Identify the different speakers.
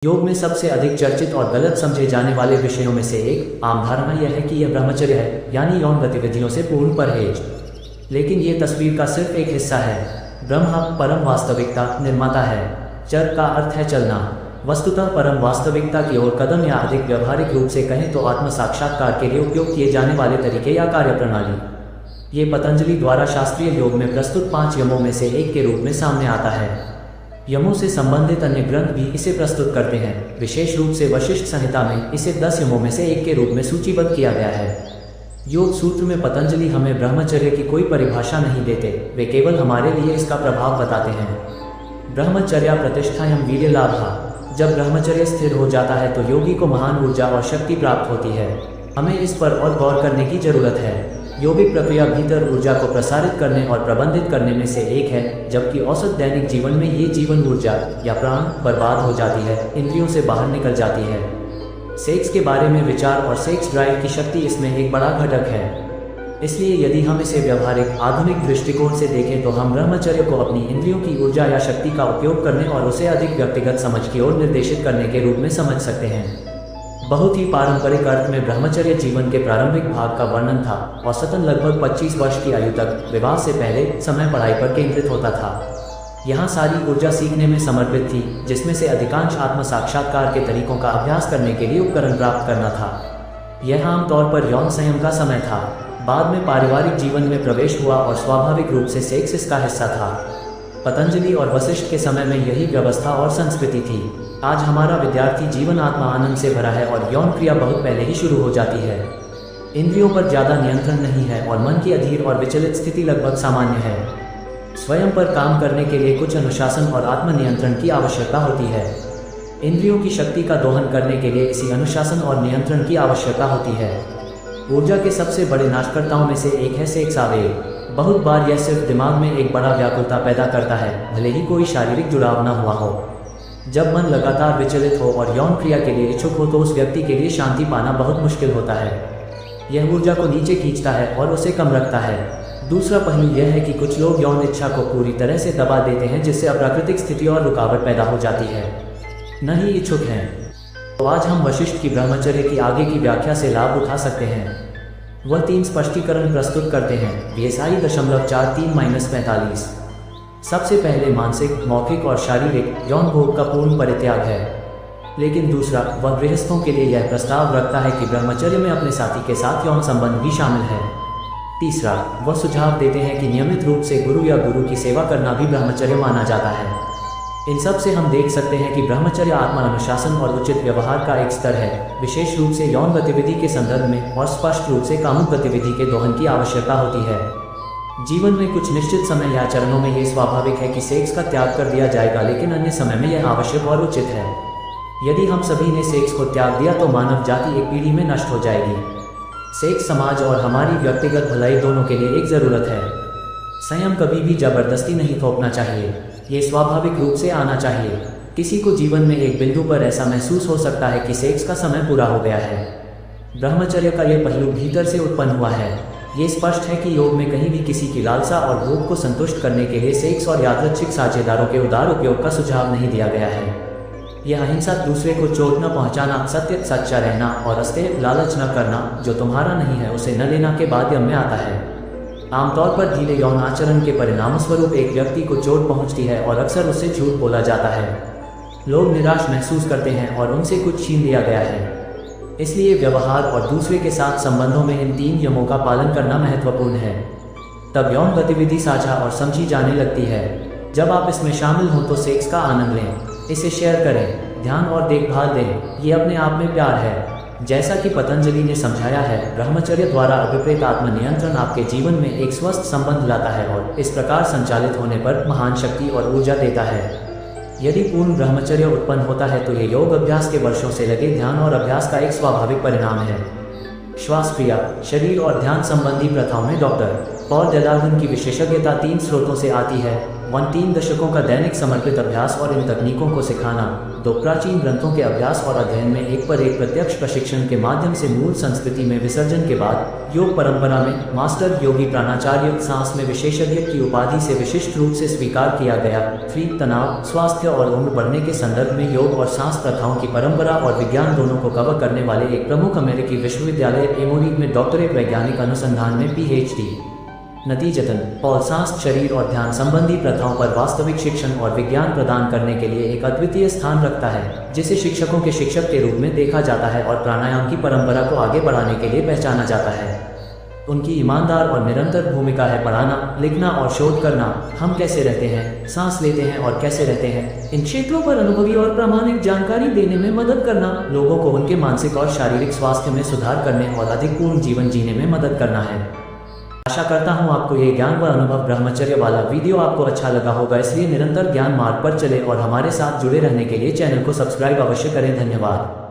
Speaker 1: योग में सबसे अधिक चर्चित और गलत समझे जाने वाले विषयों में से एक आम धारणा यह है कि यह ब्रह्मचर्य है, यानी यौन गतिविधियों से पूर्ण परहेज। लेकिन ये तस्वीर का सिर्फ एक हिस्सा है। ब्रह्म परम वास्तविकता निर्माता है। चर का अर्थ है चलना। वस्तुतः परम वास्तविकता की ओर कदम, या अधिक व्यवहारिक रूप से कहें तो आत्म साक्षात्कार के लिए उपयोग किए जाने वाले तरीके या कार्यप्रणाली। ये पतंजलि द्वारा शास्त्रीय योग में प्रस्तुत 5 यमों में से एक के रूप में सामने आता है। यमों से संबंधित अन्य ग्रंथ भी इसे प्रस्तुत करते हैं। विशेष रूप से वशिष्ठ संहिता में इसे 10 यमों में से एक के रूप में सूचीबद्ध किया गया है। योग सूत्र में पतंजलि हमें ब्रह्मचर्य की कोई परिभाषा नहीं देते, वे केवल हमारे लिए इसका प्रभाव बताते हैं। ब्रह्मचर्या प्रतिष्ठायां वीर्य लाभः। जब ब्रह्मचर्य स्थिर हो जाता है तो योगी को महान ऊर्जा और शक्ति प्राप्त होती है। हमें इस पर और गौर करने की जरूरत है। योगिक प्रक्रिया भीतर ऊर्जा को प्रसारित करने और प्रबंधित करने में से एक है, जबकि औसत दैनिक जीवन में ये जीवन ऊर्जा या प्राण बर्बाद हो जाती है, इंद्रियों से बाहर निकल जाती है। सेक्स के बारे में विचार और सेक्स ड्राइव की शक्ति इसमें एक बड़ा घटक है। इसलिए यदि हम इसे व्यवहारिक आधुनिक दृष्टिकोण से देखें तो हम ब्रह्मचर्य को अपनी इंद्रियों की ऊर्जा या शक्ति का उपयोग करने और उसे अधिक व्यक्तिगत समझ की ओर निर्देशित करने के रूप में समझ सकते हैं। बहुत ही पारंपरिक अर्थ में ब्रह्मचर्य जीवन के प्रारंभिक भाग का वर्णन था। औसतन लगभग 25 वर्ष की आयु तक विवाह से पहले समय पढ़ाई पर केंद्रित होता था। यहाँ सारी ऊर्जा सीखने में समर्पित थी, जिसमें से अधिकांश आत्म साक्षात्कार के तरीकों का अभ्यास करने के लिए उपकरण प्राप्त करना था। यह आमतौर पर यौन संयम का समय था। बाद में पारिवारिक जीवन में प्रवेश हुआ और स्वाभाविक रूप से सेक्स इसका हिस्सा था। पतंजलि और वशिष्ठ के समय में यही व्यवस्था और संस्कृति थी। आज हमारा विद्यार्थी जीवन आत्मा आनंद से भरा है और यौन क्रिया बहुत पहले ही शुरू हो जाती है। इंद्रियों पर ज्यादा नियंत्रण नहीं है और मन की अधीर और विचलित स्थिति लगभग सामान्य है। स्वयं पर काम करने के लिए कुछ अनुशासन और आत्मनियंत्रण की आवश्यकता होती है। इंद्रियों की शक्ति का दोहन करने के लिए इसी अनुशासन और नियंत्रण की आवश्यकता होती है। ऊर्जा के सबसे बड़े नाशकर्ताओं में से एक है सेक्स आवेग। बहुत बार यह सिर्फ दिमाग में एक बड़ा व्याकुलता पैदा करता है, भले ही कोई शारीरिक जुड़ाव न हुआ हो। जब मन लगातार विचलित हो और यौन क्रिया के लिए इच्छुक हो तो उस व्यक्ति के लिए शांति पाना बहुत मुश्किल होता है। यह ऊर्जा को नीचे खींचता है और उसे कम रखता है। दूसरा पहलू यह है कि कुछ लोग यौन इच्छा को पूरी तरह से दबा देते हैं, जिससे अप्राकृतिक स्थिति और रुकावट पैदा हो जाती है। न ही इच्छुक हैं। तो आज हम वशिष्ठ की ब्रह्मचर्य की आगे की व्याख्या से लाभ उठा सकते हैं। वह 3 स्पष्टीकरण प्रस्तुत करते हैं। VSI 0.43-45। सबसे पहले मानसिक, मौखिक और शारीरिक यौन भोग का पूर्ण परित्याग है। लेकिन दूसरा, वह गृहस्थों के लिए यह प्रस्ताव रखता है कि ब्रह्मचर्य में अपने साथी के साथ यौन संबंध भी शामिल है। तीसरा, वह सुझाव देते हैं कि नियमित रूप से गुरु या गुरु की सेवा करना भी ब्रह्मचर्य माना जाता है। इन सब से हम देख सकते हैं कि ब्रह्मचर्य आत्मा अनुशासन और उचित व्यवहार का एक स्तर है, विशेष रूप से यौन गतिविधि के संदर्भ में, और स्पष्ट रूप से कामुक गतिविधि के दोहन की आवश्यकता होती है। जीवन में कुछ निश्चित समय या चरणों में यह स्वाभाविक है कि सेक्स का त्याग कर दिया जाएगा, लेकिन अन्य समय में यह आवश्यक और उचित है। यदि हम सभी ने सेक्स को त्याग दिया तो मानव जाति एक पीढ़ी में नष्ट हो जाएगी। सेक्स समाज और हमारी व्यक्तिगत भलाई दोनों के लिए एक जरूरत है। संयम कभी भी जबरदस्ती नहीं थोपना चाहिए, ये स्वाभाविक रूप से आना चाहिए। किसी को जीवन में एक बिंदु पर ऐसा महसूस हो सकता है कि सेक्स का समय पूरा हो गया है। ब्रह्मचर्य का यह पहलू भीतर से उत्पन्न हुआ है। ये स्पष्ट है कि योग में कहीं भी किसी की लालसा और भोग को संतुष्ट करने के लिए सेक्स और यादृच्छिक साझेदारों के उदार उपयोग का सुझाव नहीं दिया गया है। यह अहिंसा, दूसरे को चोट न पहुंचाना, सत्य सच्चा रहना और अस्तेय लालच न करना, जो तुम्हारा नहीं है उसे न लेना के बाद यम में आता है। आमतौर पर ढीले यौन आचरण के परिणामस्वरूप एक व्यक्ति को चोट पहुंचती है और अक्सर उससे झूठ बोला जाता है। लोग निराश महसूस करते हैं और उनसे कुछ छीन लिया गया है। इसलिए व्यवहार और दूसरे के साथ संबंधों में इन 3 यमों का पालन करना महत्वपूर्ण है। तब यौन गतिविधि साझा और समझी जाने लगती है। जब आप इसमें शामिल हों तो सेक्स का आनंद लें, इसे शेयर करें, ध्यान और देखभाल दें। ये अपने आप में प्यार है। जैसा कि पतंजलि ने समझाया है, ब्रह्मचर्य द्वारा अभिप्रेत आत्मनियंत्रण आपके जीवन में एक स्वस्थ संबंध लाता है और इस प्रकार संचालित होने पर महान शक्ति और ऊर्जा देता है। यदि पूर्ण ब्रह्मचर्य उत्पन्न होता है तो ये योग अभ्यास के वर्षों से लगे ध्यान और अभ्यास का एक स्वाभाविक परिणाम है। श्वास क्रिया, शरीर और ध्यान संबंधी प्रथाओं में डॉक्टर पॉल डेलार्गन की विशेषज्ञता 3 स्रोतों से आती है। 3 दशकों का दैनिक समर्पित अभ्यास और इन तकनीकों को सिखाना। 2 प्राचीन ग्रंथों के अभ्यास और अध्ययन में एक पर एक प्रत्यक्ष प्रशिक्षण के माध्यम से मूल संस्कृति में विसर्जन के बाद योग परंपरा में मास्टर योगी प्राणाचार्य सांस में विशेषज्ञ की उपाधि से विशिष्ट रूप से स्वीकार किया गया। 3 तनाव, स्वास्थ्य और उम्र बढ़ने के संदर्भ में योग और सांस प्रथाओं की परंपरा और विज्ञान दोनों को कवर करने वाले एक प्रमुख अमेरिकी विश्वविद्यालय एमोरी में डॉक्टरेट वैज्ञानिक अनुसंधान में PhD। नतीजतन पॉल सांस, शरीर और ध्यान संबंधी प्रथाओं पर वास्तविक शिक्षण और विज्ञान प्रदान करने के लिए एक अद्वितीय स्थान रखता है, जिसे शिक्षकों के शिक्षक के रूप में देखा जाता है और प्राणायाम की परंपरा को आगे बढ़ाने के लिए पहचाना जाता है। उनकी ईमानदार और निरंतर भूमिका है पढ़ाना, लिखना और शोध करना। हम कैसे रहते हैं, सांस लेते हैं और कैसे रहते हैं, इन क्षेत्रों पर अनुभवी और प्रामाणिक जानकारी देने में मदद करना लोगों को उनके मानसिक और शारीरिक स्वास्थ्य में सुधार करने और अधिक पूर्ण जीवन जीने में मदद करना है। आशा करता हूँ आपको ये ज्ञान व अनुभव ब्रह्मचर्य वाला वीडियो आपको अच्छा लगा होगा। इसलिए निरंतर ज्ञान मार्ग पर चले और हमारे साथ जुड़े रहने के लिए चैनल को सब्सक्राइब अवश्य करें। धन्यवाद।